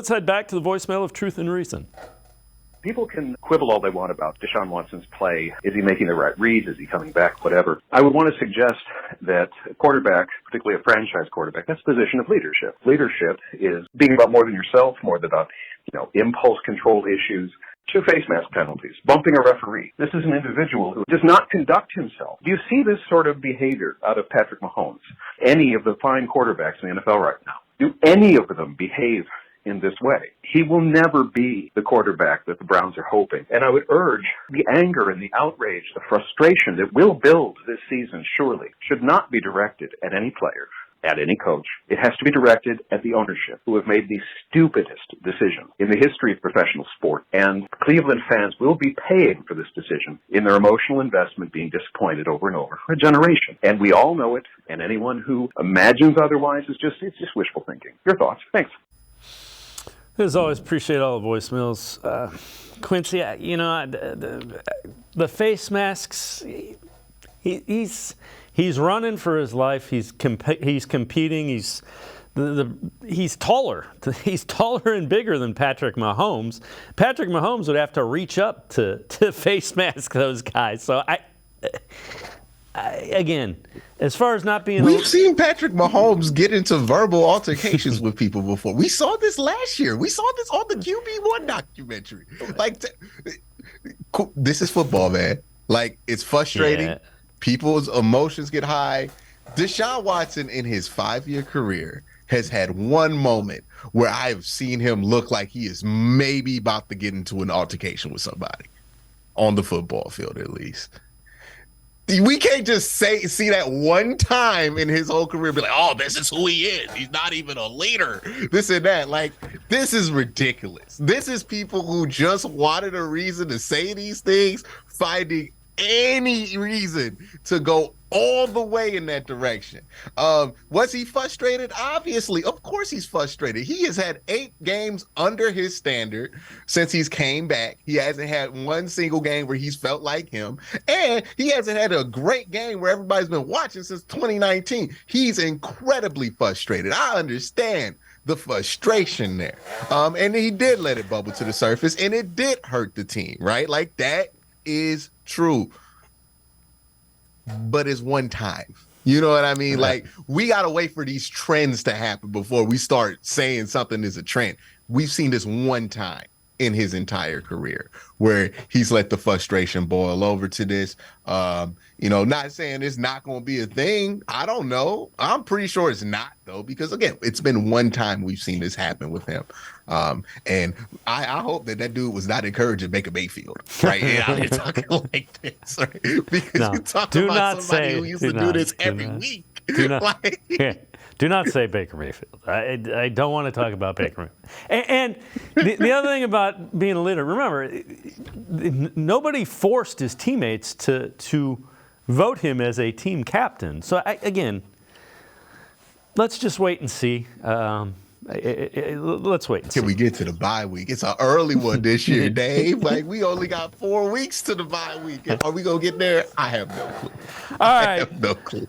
Let's head back to the voicemail of Truth and Reason. People can quibble all they want about Deshaun Watson's play. Is he making the right reads? Is he coming back? Whatever. I would want to suggest that a quarterback, particularly a franchise quarterback, that's a position of leadership. Leadership is being about more than yourself, more than about, impulse control issues, to face mask penalties, bumping a referee. This is an individual who does not conduct himself. Do you see this sort of behavior out of Patrick Mahomes? Any of the fine quarterbacks in the NFL right now, do any of them behave in this way? He will never be the quarterback that the Browns are hoping. And I would urge the anger and the outrage, the frustration that will build this season, surely, should not be directed at any player, at any coach. It has to be directed at the ownership, who have made the stupidest decision in the history of professional sport. And Cleveland fans will be paying for this decision in their emotional investment, being disappointed over and over for a generation. And we all know it, and anyone who imagines otherwise it's just wishful thinking. Your thoughts? Thanks. As always, appreciate all the voicemails. Quincy, the face masks, he's running for his life. He's competing. He's taller. He's taller and bigger than Patrick Mahomes. Patrick Mahomes would have to reach up to face mask those guys. So again, as far as not being... We've seen Patrick Mahomes get into verbal altercations with people before. We saw this last year. We saw this on the QB1 documentary. This is football, man. It's frustrating. Yeah. People's emotions get high. Deshaun Watson, in his 5-year career, has had one moment where I've seen him look like he is maybe about to get into an altercation with somebody. On the football field, at least. We can't just see that one time in his whole career, be like, oh, this is who he is. He's not even a leader. This and that. This is ridiculous. This is people who just wanted a reason to say these things, finding any reason to go all the way in that direction. Was he frustrated? Obviously. Of course he's frustrated. He has had 8 games under his standard since he's came back. He hasn't had one single game where he's felt like him. And he hasn't had a great game where everybody's been watching since 2019. He's incredibly frustrated. I understand the frustration there. And he did let it bubble to the surface, and it did hurt the team, right? That is true. But it's one time. You know what I mean? We got to wait for these trends to happen before we start saying something is a trend. We've seen this one time in his entire career where he's let the frustration boil over to this. Not saying it's not going to be a thing. I don't know. I'm pretty sure it's not, though, because, again, it's been one time we've seen this happen with him. And I hope that dude was not encouraging Baker Mayfield, right? You're talking like this, right? Because you're talking about somebody who used to do this every week. Do not say Baker Mayfield. I don't want to talk about Baker Mayfield. And the other thing about being a leader, remember, nobody forced his teammates to vote him as a team captain. So, again, let's just wait and see. Let's wait and see. Can we get to the bye week? It's an early one this year, Dave. We only got 4 weeks to the bye week. Are we going to get there? I have no clue. All right. I have no clue.